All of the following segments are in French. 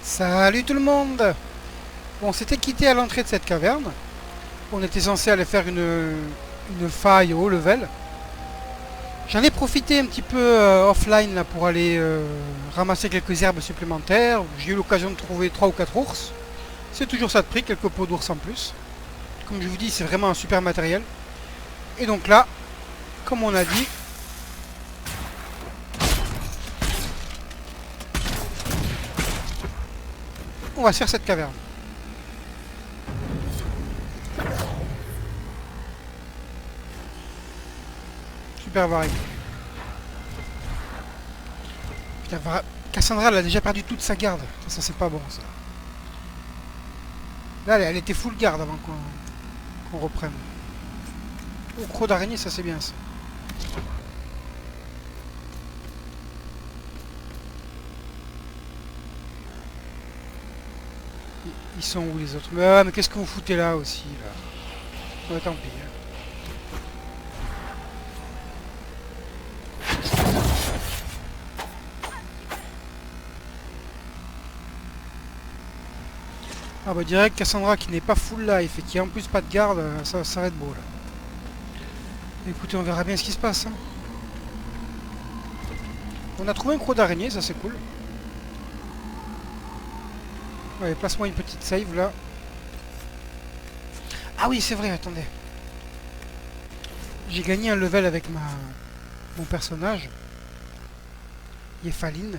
Salut tout le monde. Bon, on s'était quitté à l'entrée de cette caverne. On était censé aller faire une faille au haut level. J'en ai profité un petit peu offline là, pour aller ramasser quelques herbes supplémentaires. J'ai eu l'occasion de trouver 3 ou 4 ours. C'est toujours ça de prix, quelques peaux d'ours en plus. Comme je vous dis, c'est vraiment un super matériel. Et donc là, comme on a dit, on va se faire cette caverne. Super varié. Putain, Cassandra, elle a déjà perdu toute sa garde. Ça c'est pas bon, ça. Là, elle était full garde avant qu'on reprenne. Oh, croc d'araignée, ça c'est bien, ça. Ils sont où les autres? Mais qu'est-ce que vous foutez là aussi, là? Ouais, tant pis. Hein. Ah bah direct Cassandra qui n'est pas full life et qui a en plus pas de garde, ça va être beau là. Écoutez, on verra bien ce qui se passe. Hein. On a trouvé un croc d'araignée, ça c'est cool. Ouais, place-moi une petite save là. Ah oui, c'est vrai, attendez. J'ai gagné un level avec mon personnage. Yephaline.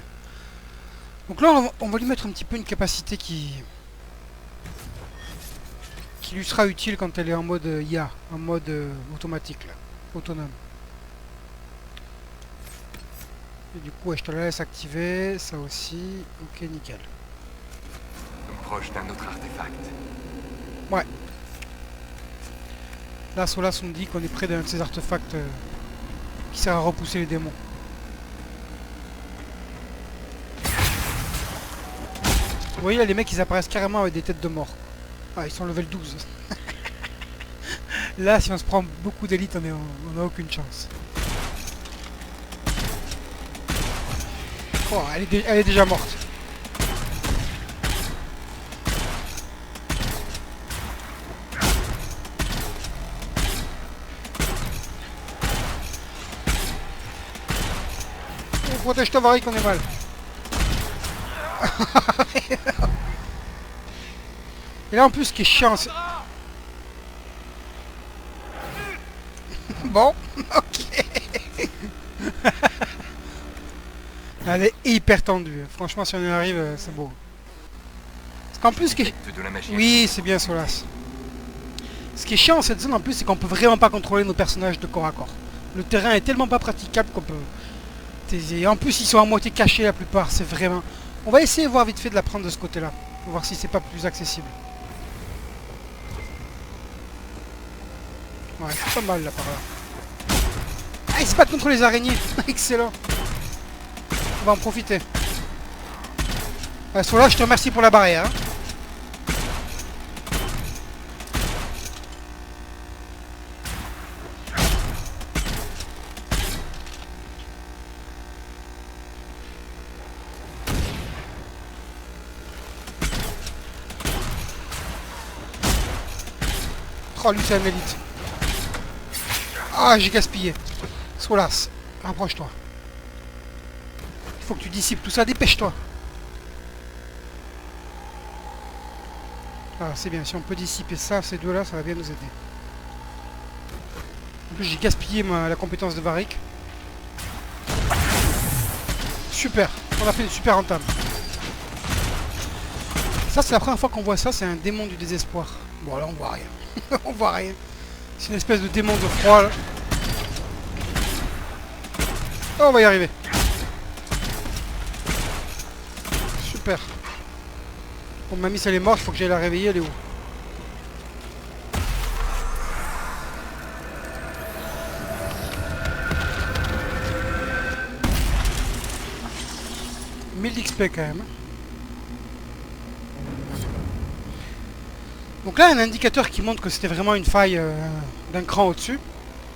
Donc là, on va lui mettre un petit peu une capacité qui lui sera utile quand elle est en mode IA, en mode automatique, là, autonome. Et du coup, ouais, je te la laisse activer, ça aussi. Ok, nickel. Proche d'un autre artefact. Ouais. Là, Solas nous dit qu'on est près d'un de ces artefacts qui sert à repousser les démons. Vous voyez là, les mecs, ils apparaissent carrément avec des têtes de mort. Ah, ils sont level 12. Là, si on se prend beaucoup d'élite, on n'a aucune chance. Oh, elle est déjà morte. Oh, protège-toi, Varric, on est mal. Et là, en plus, ce qui est chiant, c'est... Bon, ok. Elle est hyper tendue. Franchement, si on y arrive, c'est beau. Parce qu'en plus, ce qui est... Oui, c'est bien, Solas. Ce qui est chiant dans cette zone, en plus, c'est qu'on peut vraiment pas contrôler nos personnages de corps à corps. Le terrain est tellement pas praticable qu'on peut... Et en plus, ils sont à moitié cachés, la plupart. C'est vraiment... On va essayer de voir vite fait de la prendre de ce côté-là. Pour voir si c'est pas plus accessible. Ouais, c'est pas mal, là, par là. Ah, il se bat contre les araignées. Excellent. On va en profiter. Sola, je te remercie pour la barrière. Hein. Oh, lui, c'est un élite. Ah, j'ai gaspillé. Solas, rapproche-toi. Il faut que tu dissipes tout ça, dépêche-toi. Ah, c'est bien, si on peut dissiper ça, ces deux-là, ça va bien nous aider. En plus, j'ai gaspillé la compétence de Varric. Super, on a fait une super entame. Ça, c'est la première fois qu'on voit ça, c'est un démon du désespoir. Bon, là, on voit rien. On voit rien. C'est une espèce de démon de froid, là. Oh, on va y arriver. Super. Bon, mamie, elle est morte, il faut que j'aille la réveiller, elle est où? XP quand même. Donc là, un indicateur qui montre que c'était vraiment une faille d'un cran au-dessus.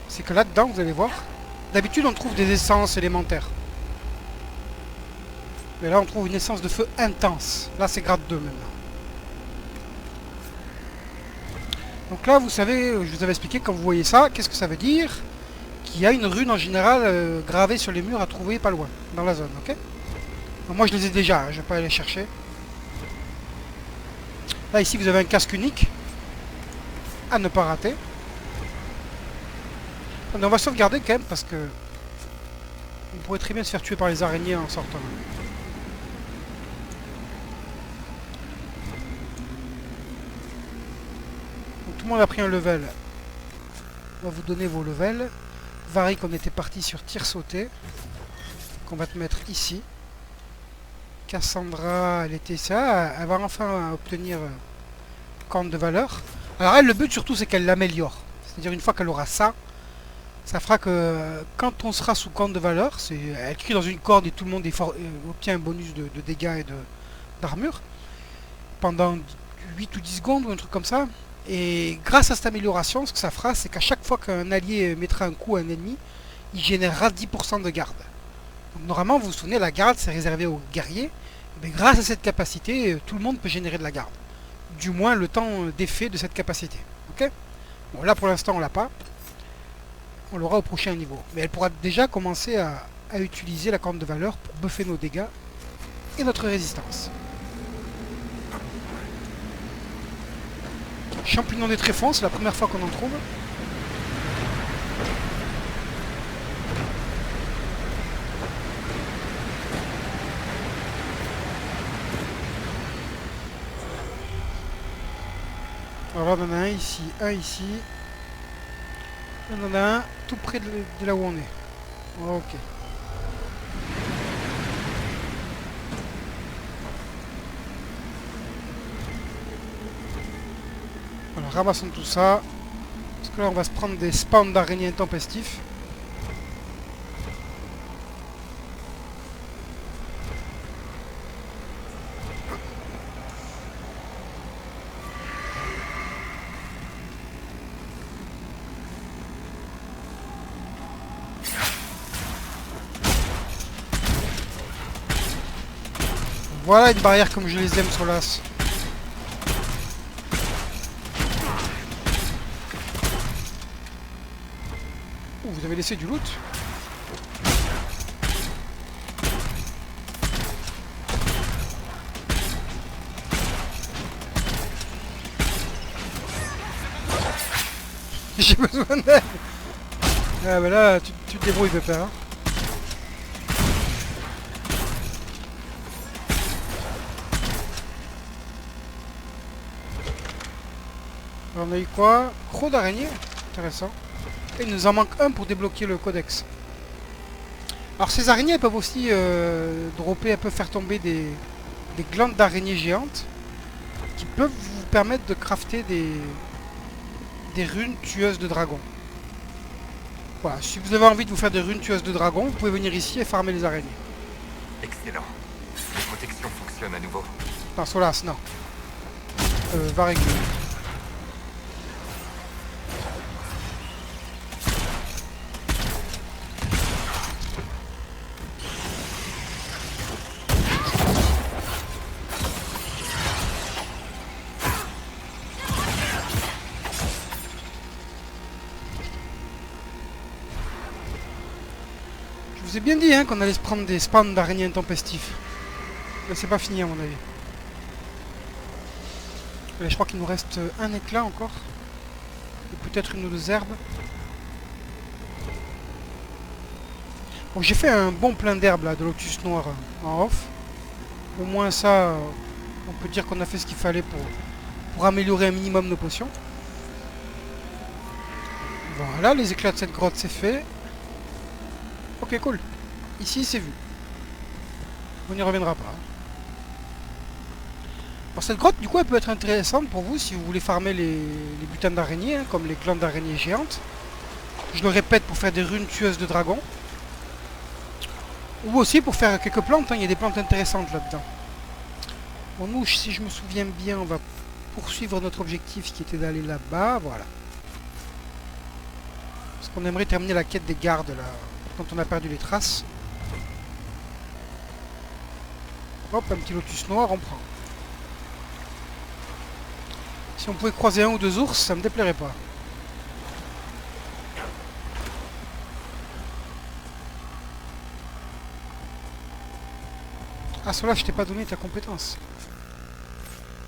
C'est que là-dedans, vous allez voir, d'habitude on trouve des essences élémentaires. Et là, on trouve une essence de feu intense. Là, c'est grade 2 maintenant. Donc là, vous savez, je vous avais expliqué, quand vous voyez ça, qu'est-ce que ça veut dire? Qu'il y a une rune en général gravée sur les murs à trouver pas loin, dans la zone, ok? Donc moi, je les ai déjà, hein, je vais pas aller les chercher. Là, ici, vous avez un casque unique à ne pas rater. On va sauvegarder quand même parce que on pourrait très bien se faire tuer par les araignées en sortant. Donc, tout le monde a pris un level. On va vous donner vos levels. Varric, on était parti sur tir sauté. Qu'on va te mettre ici. Cassandra, elle était ça. Elle va enfin obtenir corne de valeur. Alors elle, le but surtout, c'est qu'elle l'améliore. C'est-à-dire une fois qu'elle aura ça, ça fera que quand on sera sous corne de valeur, elle crie dans une corde et tout le monde obtient un bonus de dégâts et d'armure pendant 8 ou 10 secondes ou un truc comme ça. Et grâce à cette amélioration, ce que ça fera, c'est qu'à chaque fois qu'un allié mettra un coup à un ennemi, il générera 10% de garde. Donc, normalement, vous vous souvenez, la garde, c'est réservé aux guerriers. Mais grâce à cette capacité, tout le monde peut générer de la garde. Du moins, le temps d'effet de cette capacité. Ok? Bon, là, pour l'instant, on l'a pas. On l'aura au prochain niveau. Mais elle pourra déjà commencer à utiliser la corne de valeur pour buffer nos dégâts et notre résistance. Champignon des tréfonds, c'est la première fois qu'on en trouve. Alors là, on en a un ici, un ici. On en a un tout près de là où on est. Ok. Voilà, ramassons tout ça. Parce que là, on va se prendre des spawns d'araignées intempestifs. Voilà une barrière comme je les aime sur l'as. Vous avez laissé du loot? J'ai besoin d'aide. Ah bah là, tu te débrouilles, pépère. Hein. Alors, on a eu quoi? Croc d'araignée. Intéressant. Et il nous en manque un pour débloquer le codex. Alors ces araignées elles peuvent aussi dropper, elles peuvent faire tomber des glandes d'araignées géantes qui peuvent vous permettre de crafter des runes tueuses de dragons. Voilà, si vous avez envie de vous faire des runes tueuses de dragons, vous pouvez venir ici et farmer les araignées. Excellent. Les protections fonctionnent à nouveau. Non, Solas, non. Va régler. Je vous ai bien dit hein, qu'on allait se prendre des spawns d'araignées intempestifs. Mais c'est pas fini à mon avis. Allez, je crois qu'il nous reste un éclat encore. Et peut-être une ou deux herbes. Bon, j'ai fait un bon plein d'herbes là, de lotus noir en off. Au moins ça, on peut dire qu'on a fait ce qu'il fallait pour améliorer un minimum nos potions. Voilà, les éclats de cette grotte c'est fait. Ok, cool. Ici, c'est vu. On n'y reviendra pas. Alors, cette grotte, du coup, elle peut être intéressante pour vous si vous voulez farmer les butins d'araignées, hein, comme les glandes d'araignées géantes. Je le répète, pour faire des runes tueuses de dragons. Ou aussi pour faire quelques plantes. Hein, il y a des plantes intéressantes là-dedans. Bon, nous, si je me souviens bien, on va poursuivre notre objectif qui était d'aller là-bas. Voilà. Parce qu'on aimerait terminer la quête des gardes, là, quand on a perdu les traces. Hop, un petit lotus noir, on prend. Si on pouvait croiser un ou deux ours, ça me déplairait pas. Ah, cela, je t'ai pas donné ta compétence.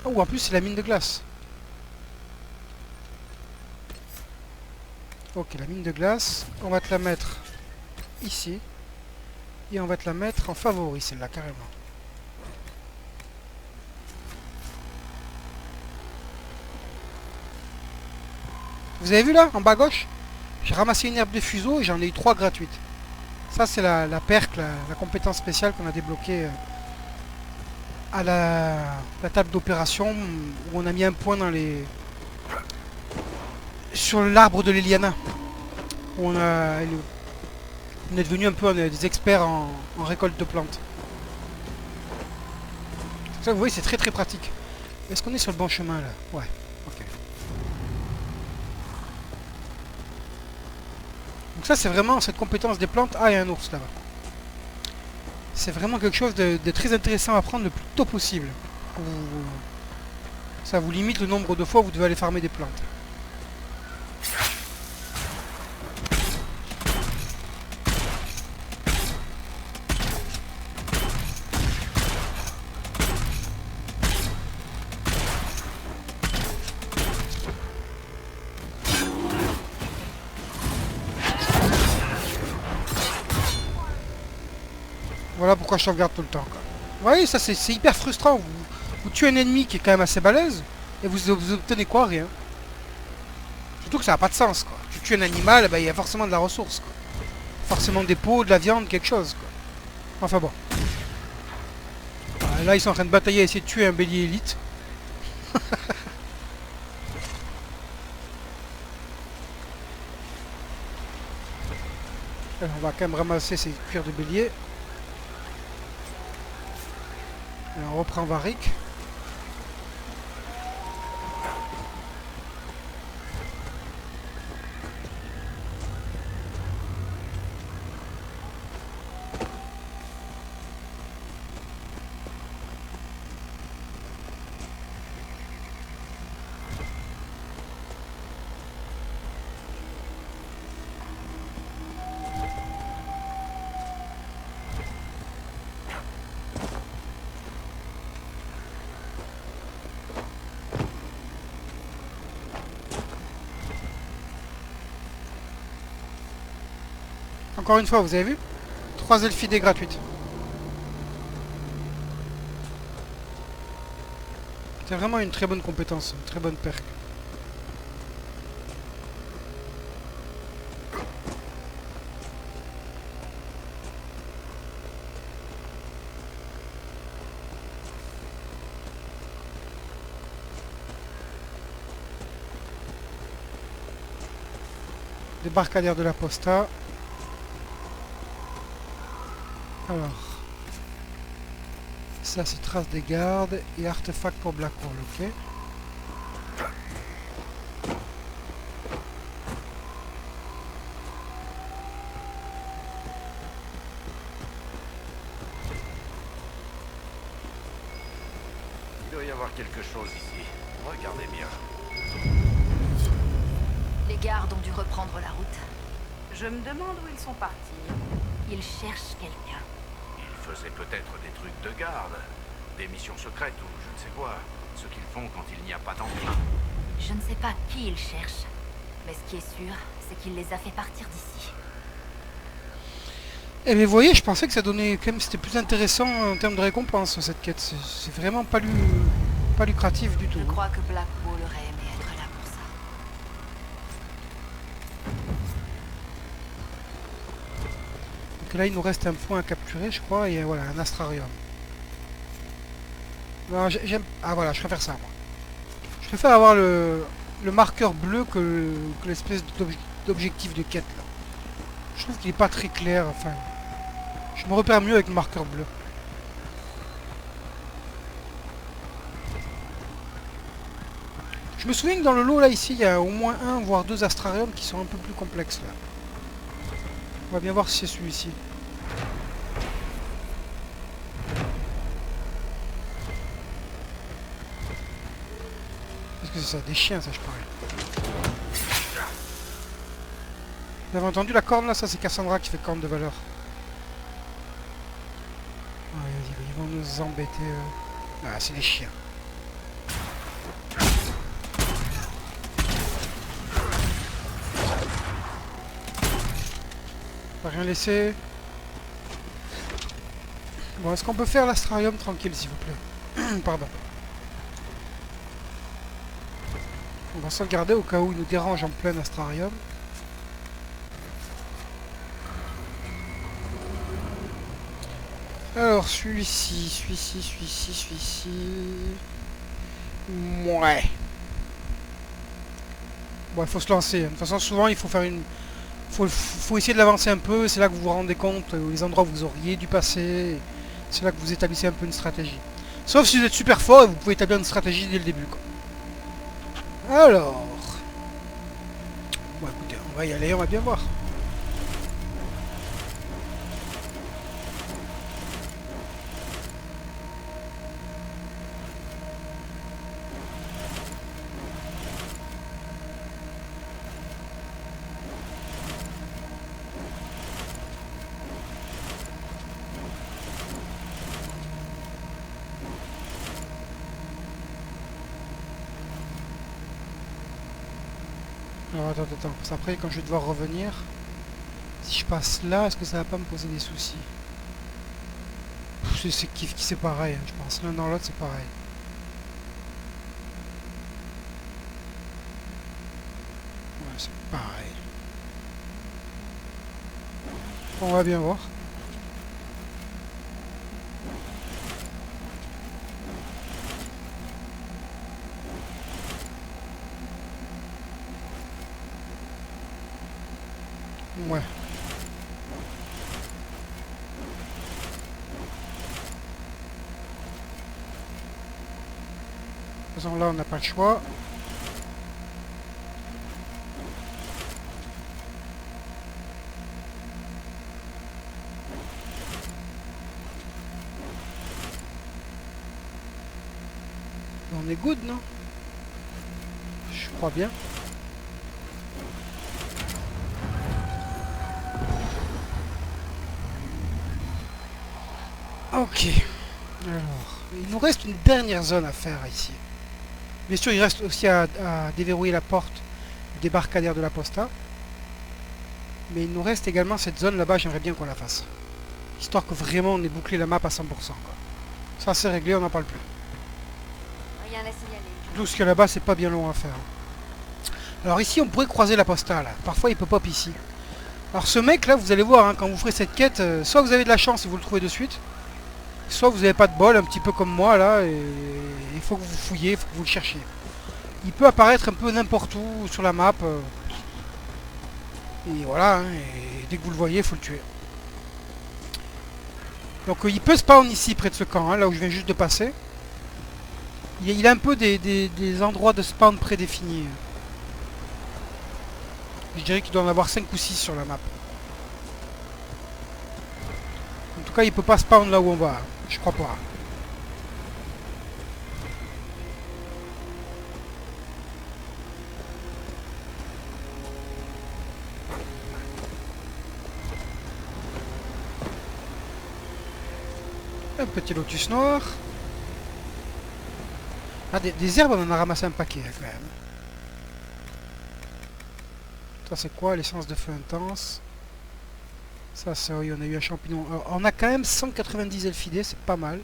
Oh, en plus, c'est la mine de glace. Ok, la mine de glace, on va te la mettre ici. Et on va te la mettre en favori, celle-là, carrément. Vous avez vu là, en bas à gauche? J'ai ramassé une herbe de fuseau et j'en ai eu 3 gratuites. Ça, c'est la perque, la compétence spéciale qu'on a débloquée à la table d'opération, où on a mis un point dans les... sur l'arbre de l'Eliana. Où on est devenu un peu des experts en récolte de plantes. Ça, vous voyez, c'est très très pratique. Est-ce qu'on est sur le bon chemin là? Ouais, ok. Donc ça, c'est vraiment cette compétence des plantes. Ah, il y a un ours là-bas. C'est vraiment quelque chose de très intéressant à prendre le plus tôt possible. Ça vous limite le nombre de fois où vous devez aller farmer des plantes. Voilà pourquoi je sauvegarde tout le temps. Quoi. Vous voyez, ça c'est hyper frustrant. Vous tuez un ennemi qui est quand même assez balèze et vous obtenez quoi? Rien. Surtout que ça n'a pas de sens. Quoi. Tu tues un animal, il y a forcément de la ressource. Quoi. Forcément des peaux, de la viande, quelque chose. Quoi. Enfin bon. Là, ils sont en train de batailler à essayer de tuer un bélier élite. Alors, on va quand même ramasser ces cuirs de bélier. Et on reprend Varric. Encore une fois, vous avez vu? 3 elfidés gratuites. C'est vraiment une très bonne compétence, une très bonne perque. Débarcadère de la Posta. Alors, ça c'est trace des gardes et artefact pour Blackwall, ok. Il doit y avoir quelque chose ici. Regardez bien. Les gardes ont dû reprendre la route. Je me demande où ils sont partis. Ils cherchent quelqu'un. Ils faisaient peut-être des trucs de garde. Des missions secrètes ou je ne sais quoi. Ce qu'ils font quand il n'y a pas d'enclin. Je ne sais pas qui ils cherchent. Mais ce qui est sûr, c'est qu'il les a fait partir d'ici. Eh mais vous voyez, je pensais que ça donnait quand même, c'était plus intéressant en termes de récompense cette quête. C'est vraiment pas lucratif du tout. Je crois que Blackwall aurait aimé être là pour ça. Donc là, il nous reste un point à capturer, je crois, et voilà, un astrarium. Non, j'aime... Ah voilà, je préfère ça, moi. Je préfère avoir le marqueur bleu que l'espèce d'objectif de quête, là. Je trouve qu'il est pas très clair, enfin... Je me repère mieux avec le marqueur bleu. Je me souviens que dans le lot, là, ici, il y a au moins un, voire deux astrariums qui sont un peu plus complexes, là. On va bien voir si c'est celui-ci. que c'est ça? Des chiens, ça, je parie. Vous avez entendu la corne là? Ça, c'est Cassandra qui fait corne de valeur. Ah, ils vont nous embêter. Ah, c'est des chiens. On va rien laisser. Bon, est-ce qu'on peut faire l'astrarium tranquille, s'il vous plaît? Pardon. On va sauvegarder au cas où il nous dérange en plein astrarium. Alors, celui-ci. Ouais. Bon, il faut se lancer. De toute façon, souvent, il faut faire une... Faut essayer de l'avancer un peu. C'est là que vous vous rendez compte les endroits où vous auriez dû passer. C'est là que vous établissez un peu une stratégie. Sauf si vous êtes super fort et vous pouvez établir une stratégie dès le début, quoi. Alors... Bon, écoutez, on va y aller, on va bien voir. Alors attends, parce qu'après quand je vais devoir revenir, si je passe là, est-ce que ça va pas me poser des soucis? C'est qui c'est pareil, hein, je pense. L'un dans l'autre c'est pareil. Ouais, c'est pareil. On va bien voir. Ouais. De toute façon, là, on n'a pas le choix. On est good, non? Je crois bien. Ok. Alors, il nous reste une dernière zone à faire ici. Bien sûr, il reste aussi à déverrouiller la porte du débarcadère de la Posta. Mais il nous reste également cette zone là-bas, j'aimerais bien qu'on la fasse. Histoire que vraiment on ait bouclé la map à 100%, quoi. Ça c'est réglé, on n'en parle plus. Rien à signaler. Tout ce qu'il y a là-bas, c'est pas bien long à faire. Alors ici, on pourrait croiser la Posta, là. Parfois, il peut pop ici. Alors ce mec là, vous allez voir, hein, quand vous ferez cette quête, soit vous avez de la chance et vous le trouvez de suite, soit vous n'avez pas de bol, un petit peu comme moi là, et il faut que vous fouillez, il faut que vous le cherchiez. Il peut apparaître un peu n'importe où sur la map. Et voilà, hein, et dès que vous le voyez, il faut le tuer. Donc il peut spawn ici, près de ce camp, hein, là où je viens juste de passer. Il a un peu des endroits de spawn prédéfinis. Je dirais qu'il doit en avoir 5 ou 6 sur la map. En tout cas, il peut pas spawn là où on va. Je crois pas. Un petit lotus noir. Ah, des herbes, on en a ramassé un paquet quand même. Ça c'est quoi? L'essence de feu intense. Ça c'est, oui, on a eu un champignon. Alors, on a quand même 190 elfidés, c'est pas mal.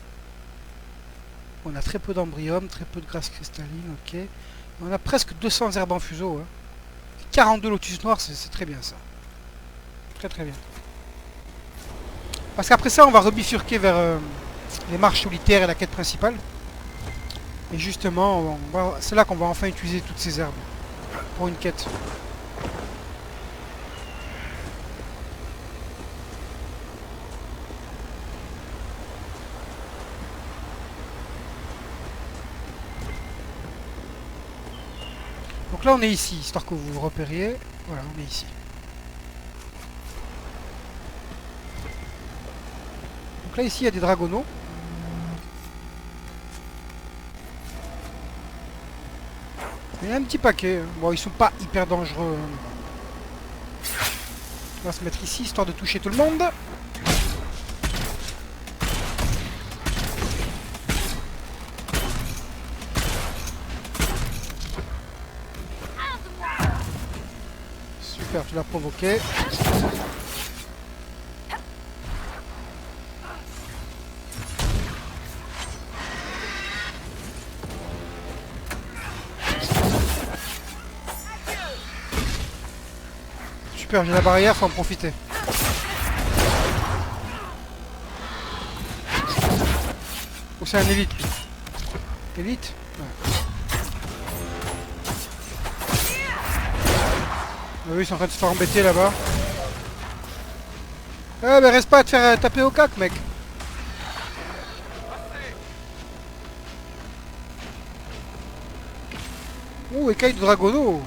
On a très peu d'embryome, très peu de grâce cristalline, ok. Et on a presque 200 herbes en fuseau. Hein. 42 lotus noirs, c'est très bien ça. Très très bien. Parce qu'après ça, on va rebifurquer vers les marches solitaires et la quête principale. Et justement, c'est là qu'on va enfin utiliser toutes ces herbes pour une quête. Donc là on est ici, histoire que vous vous repériez. Voilà, on est ici. Donc là ici il y a des dragonneaux. Il y a un petit paquet. Bon, ils sont pas hyper dangereux. On va se mettre ici, histoire de toucher tout le monde. Super, tu l'as provoqué. Super, j'ai la barrière, faut en profiter. Ou c'est un élite. Élite? Ouais. Ah oui, ils sont en train de se faire embêter là-bas. Ah mais reste pas à te faire taper au cac, mec. Oh, écaille de Dragono.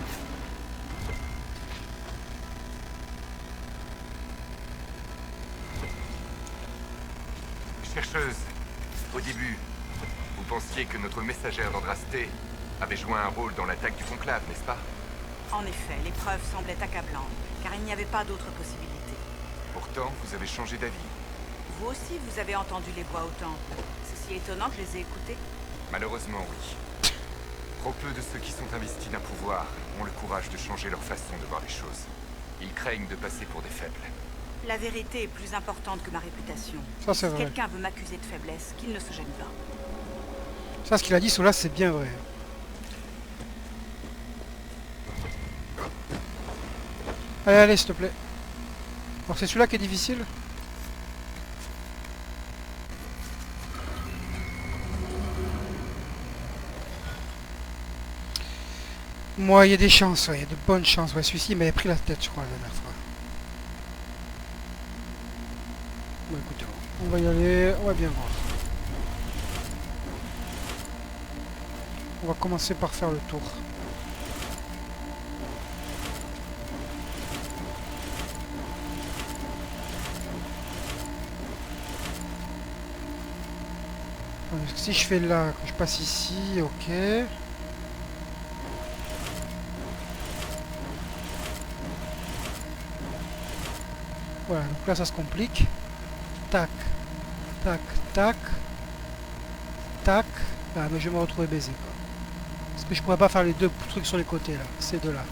Chercheuse, au début, vous pensiez que notre messagère d'Andrasté avait joué un rôle dans l'attaque du conclave, n'est-ce pas? En effet, les preuves semblaient accablantes, car il n'y avait pas d'autre possibilité. Pourtant, vous avez changé d'avis. Vous aussi, vous avez entendu les voix au temple. C'est si étonnant que je les ai écoutées. Malheureusement, oui. Trop peu de ceux qui sont investis d'un pouvoir ont le courage de changer leur façon de voir les choses. Ils craignent de passer pour des faibles. La vérité est plus importante que ma réputation. Ça, c'est Si vrai. quelqu'un veut m'accuser de faiblesse, qu'il ne se gêne pas. Ça, ce qu'il a dit, Solas, c'est bien vrai. Allez, allez, s'il te plaît. Alors, c'est celui-là qui est difficile. Moi, il y a des chances, ouais, il y a de bonnes chances. Ouais, celui-ci, il m'avait pris la tête, je crois, la dernière fois. Bon, écoutez, on va y aller, on va bien voir. On va commencer par faire le tour. Parce que si je fais là, que je passe ici, ok. Voilà, donc là ça se complique. Tac, tac, tac, tac. Ah, mais je vais me retrouver baisé, quoi. Parce que je pourrais pas faire les deux trucs sur les côtés là, ces deux là.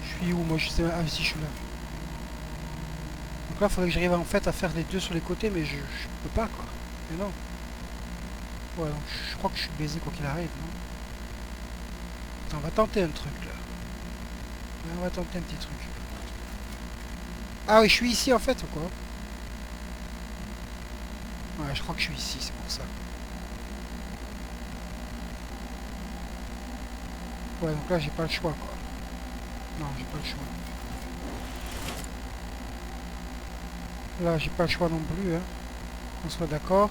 Je suis où moi? Je sais. Ah si, je suis là. Donc là, il faudrait que j'arrive en fait à faire les deux sur les côtés, mais je peux pas, quoi. Mais non. Ouais, donc je crois que je suis baisé quoi qu'il arrive, non? Attends, on va tenter un truc là. Ouais, on va tenter un petit truc. Ah oui, je suis ici en fait ou quoi? Ouais, je crois que je suis ici, c'est pour ça. Ouais, donc là j'ai pas le choix quoi. Non, j'ai pas le choix. Là j'ai pas le choix non plus, hein. On soit d'accord.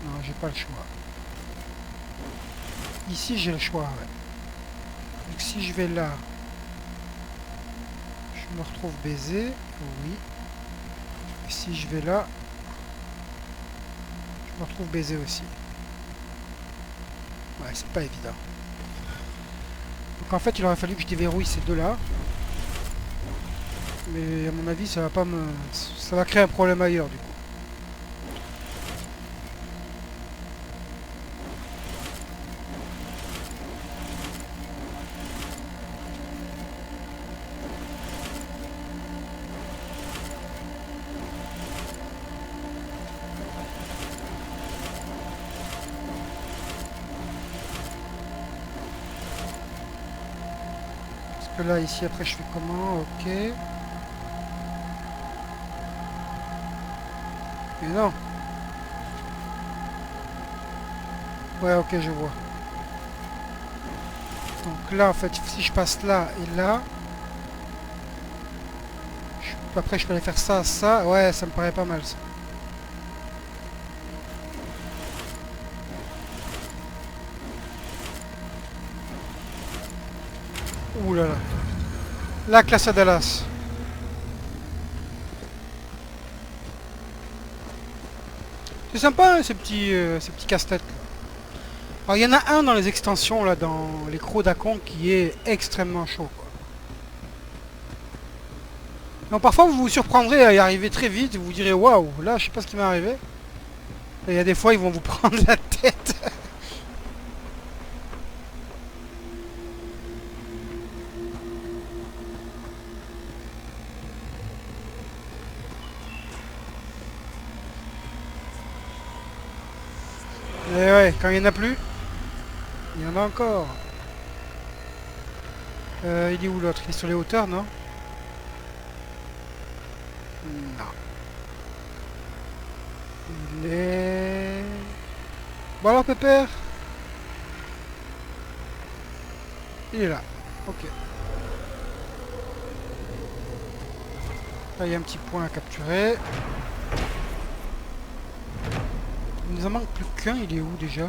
Non, j'ai pas le choix. Ici j'ai le choix, ouais. Donc si je vais là, je me retrouve baisé, oui. Et si je vais là, je me retrouve baisé aussi. Ouais, c'est pas évident. Donc en fait, il aurait fallu que je déverrouille ces deux-là. Mais à mon avis, ça va pas me... ça va créer un problème ailleurs, du coup. Parce que là, ici, après, je fais comment? Ok. Mais non. Ouais, ok, je vois. Donc là, en fait, si je passe là et là... Après, je peux aller faire ça, ça. Ouais, ça me paraît pas mal, ça. Ouh là là. La classe à Dallas. C'est sympa, hein, ces petits casse-têtes. Alors il y en a un dans les extensions, là, dans les crocs d'Akon, qui est extrêmement chaud, quoi. Donc parfois vous vous surprendrez à y arriver très vite, vous vous direz waouh, là je sais pas ce qui m'est arrivé. Et il y a des fois ils vont vous prendre la tête. Et ouais, quand il n'y en a plus, il y en a encore. Il est où l'autre? Il est sur les hauteurs, non? Non. Il est... Bon alors Pépère. Il est là. Ok. Là il y a un petit point à capturer. Il nous en manque plus qu'un, il est où déjà?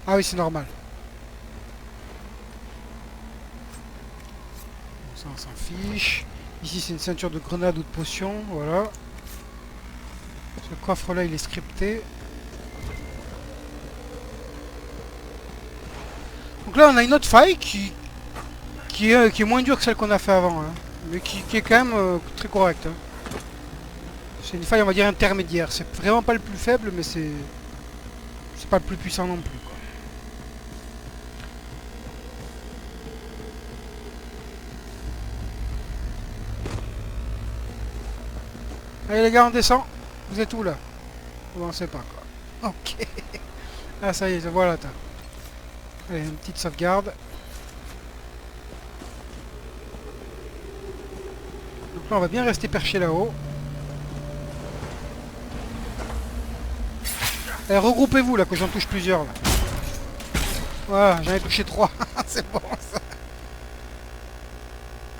Ah oui c'est normal. Ça on s'en fiche. Ici c'est une ceinture de grenades ou de potions, voilà. Ce coffre là il est scripté. Donc là on a une autre faille qui est moins dure que celle qu'on a fait avant, hein, mais qui est quand même très correcte. Hein. C'est une faille on va dire intermédiaire. C'est vraiment pas le plus faible mais c'est pas le plus puissant non plus, quoi. Allez les gars on descend. Vous êtes où là? Bon, on sait pas quoi. Ok. Ah ça y est, voilà. Allez, une petite sauvegarde. Donc là, on va bien rester perché là-haut. Allez, regroupez-vous là, que j'en touche plusieurs là. Voilà, j'en ai touché 3. C'est bon ça.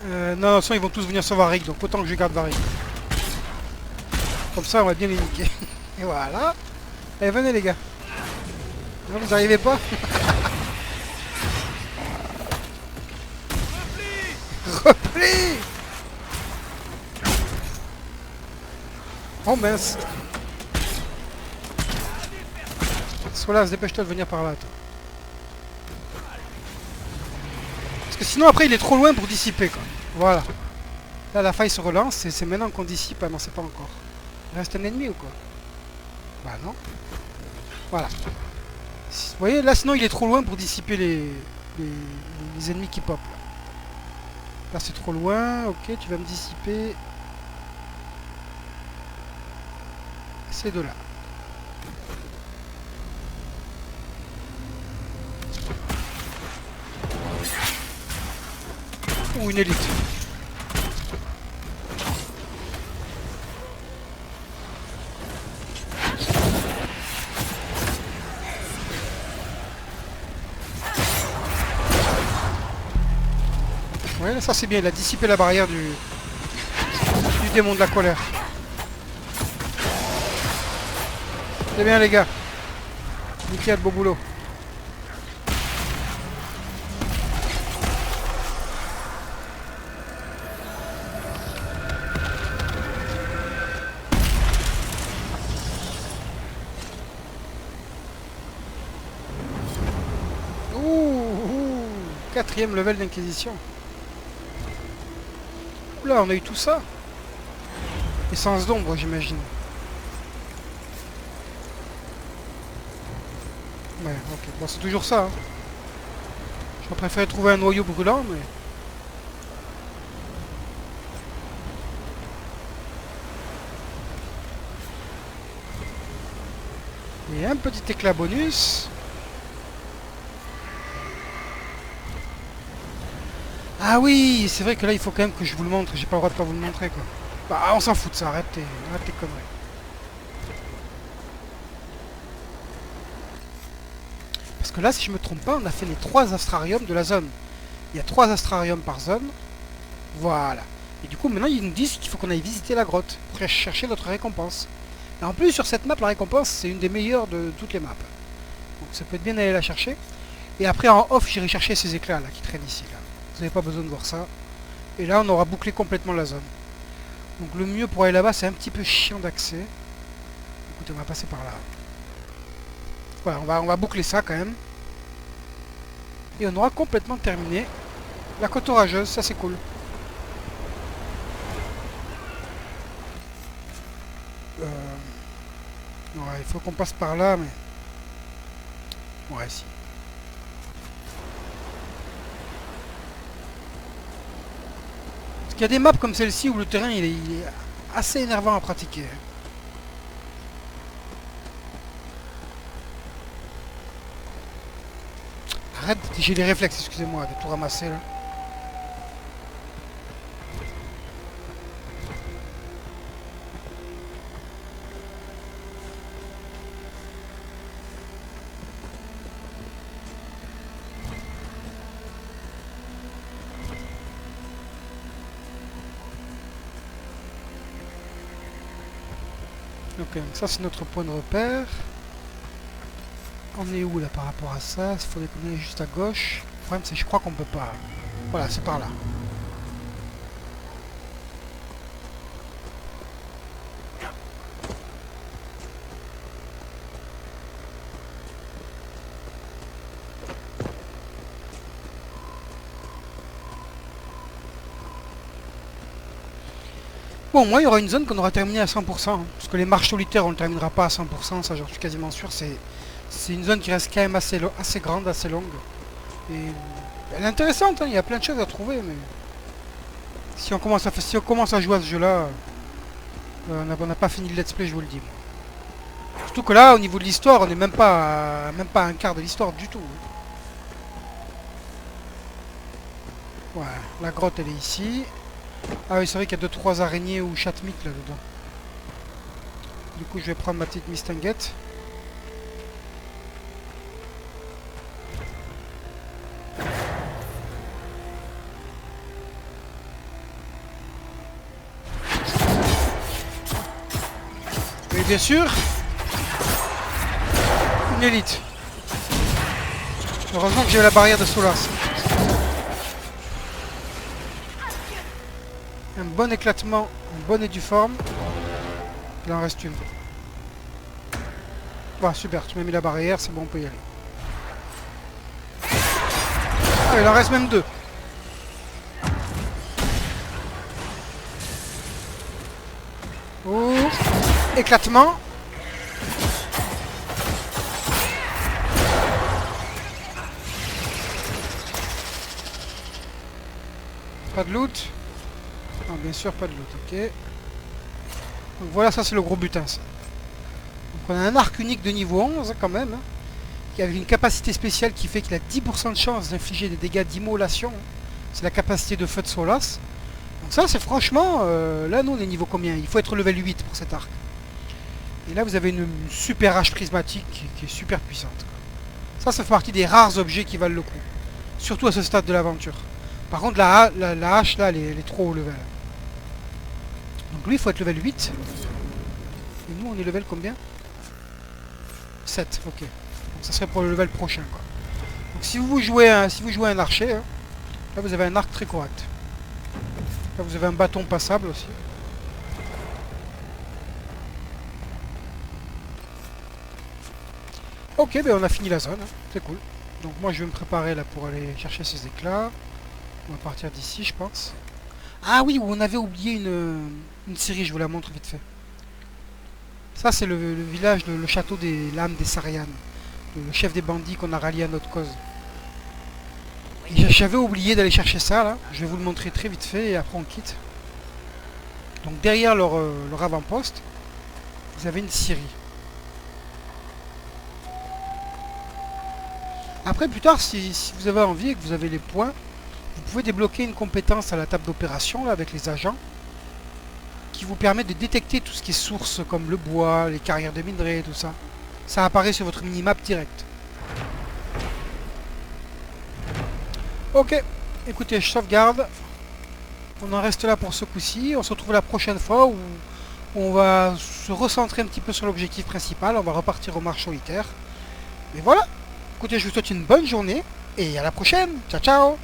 Non, de toute façon, ils vont tous venir sur Varric, donc autant que je garde Varric. Comme ça, on va bien les niquer. Et voilà. Allez, venez les gars. Non, vous arrivez pas? Repli. Oh mince. Solas, dépêche-toi de venir par là, toi. Parce que sinon après il est trop loin pour dissiper, quoi. Voilà. Là la faille se relance et c'est maintenant qu'on dissipe. Ah non, c'est pas encore. Il reste un ennemi ou quoi? Bah non. Voilà. Vous voyez, là sinon il est trop loin pour dissiper les ennemis qui pop. Là c'est trop loin. Ok, tu vas me dissiper ces deux-là. Ou une élite. Ouais, ça c'est bien, il a dissipé la barrière du démon de la colère. C'est bien les gars. Nickel, beau boulot. Ouh, 4e level d'inquisition. Là, on a eu tout ça. Essence d'ombre, j'imagine. Ouais, ok. Bon, c'est toujours ça. Hein. J'aurais préféré trouver un noyau brûlant, mais... Et un petit éclat bonus. Ah oui, c'est vrai que là, il faut quand même que je vous le montre. J'ai pas le droit de pas vous le montrer, quoi. Bah, on s'en fout de ça. Arrête tes conneries. Parce que là, si je me trompe pas, on a fait les 3 astrariums de la zone. Il y a 3 astrariums par zone. Voilà. Et du coup, maintenant, ils nous disent qu'il faut qu'on aille visiter la grotte pour chercher notre récompense. Et en plus, sur cette map, la récompense, c'est une des meilleures de toutes les maps. Donc, ça peut être bien d'aller la chercher. Et après, en off, j'irai chercher ces éclats là qui traînent ici. Là. Vous n'avez pas besoin de voir ça. Et là, on aura bouclé complètement la zone. Donc, le mieux pour aller là-bas, c'est un petit peu chiant d'accès. Écoutez, on va passer par là. Voilà, on va boucler ça quand même. Et on aura complètement terminé la côte orageuse, ça c'est cool. Ouais, il faut qu'on passe par là, mais... Ouais, si. Parce qu'il y a des maps comme celle-ci où le terrain il est assez énervant à pratiquer. Arrête, j'ai les réflexes, excusez-moi, de tout ramasser là. Ok, ça c'est notre point de repère. On est où là par rapport à ça? Il faudrait qu'on aille juste à gauche. Le problème c'est que je crois qu'on peut pas. Voilà, c'est par là. Bon, moi il y aura une zone qu'on aura terminée à 100%. Hein, parce que les marches solitaires on ne terminera pas à 100%, ça j'en suis quasiment sûr. C'est une zone qui reste quand même assez grande, assez longue. Et elle est intéressante, hein, il y a plein de choses à trouver, mais si on commence à jouer à ce jeu-là, on n'a pas fini le let's play, je vous le dis. Moi. Surtout que là, au niveau de l'histoire, on n'est même pas à un quart de l'histoire du tout. Voilà, la grotte elle est ici. Ah oui, c'est vrai qu'il y a 2-3 araignées ou chatmites là-dedans. Du coup, je vais prendre ma petite mistinguette. Et bien sûr, une élite. Heureusement que j'ai la barrière de Solas. Un bon éclatement, un bon éduforme. Il en reste une. Voilà, super, tu m'as mis la barrière, c'est bon, on peut y aller. Ah, il en reste même 2. Oh, éclatement. Pas de loot. Non, bien sûr, pas de loot, ok. Donc voilà, ça c'est le gros butin, ça. Donc on a un arc unique de niveau 11, hein, quand même. Hein, qui a une capacité spéciale qui fait qu'il a 10% de chance d'infliger des dégâts d'immolation. C'est la capacité de feu de Solas. Donc ça, c'est franchement... là, nous, on est niveau combien? Il faut être level 8 pour cet arc. Et là, vous avez une super hache prismatique qui est super puissante. Quoi. Ça fait partie des rares objets qui valent le coup. Surtout à ce stade de l'aventure. Par contre, la hache, là, elle est trop haut level. Donc lui, il faut être level 8. Et nous, on est level combien? 7, ok. Donc ça serait pour le level prochain, quoi. Donc si vous jouez un archer, hein, là, vous avez un arc très correct. Là, vous avez un bâton passable aussi. Ok, ben on a fini la zone. Hein. C'est cool. Donc moi, je vais me préparer là pour aller chercher ces éclats. On va partir d'ici, je pense. Ah oui, on avait oublié une série, je vous la montre vite fait. Ça, c'est le village, le château des lames des Sarianes. Le chef des bandits qu'on a rallié à notre cause. Et j'avais oublié d'aller chercher ça, là. Je vais vous le montrer très vite fait et après on quitte. Donc derrière leur avant-poste, vous avez une scierie. Après, plus tard, si vous avez envie et que vous avez les points, vous pouvez débloquer une compétence à la table d'opération avec les agents qui vous permet de détecter tout ce qui est source comme le bois, les carrières de minerais, tout ça. Ça apparaît sur votre minimap direct. Ok, écoutez, je sauvegarde. On en reste là pour ce coup-ci. On se retrouve la prochaine fois où on va se recentrer un petit peu sur l'objectif principal. On va repartir aux marches solitaires. Et voilà. Écoutez, je vous souhaite une bonne journée et à la prochaine. Ciao, ciao.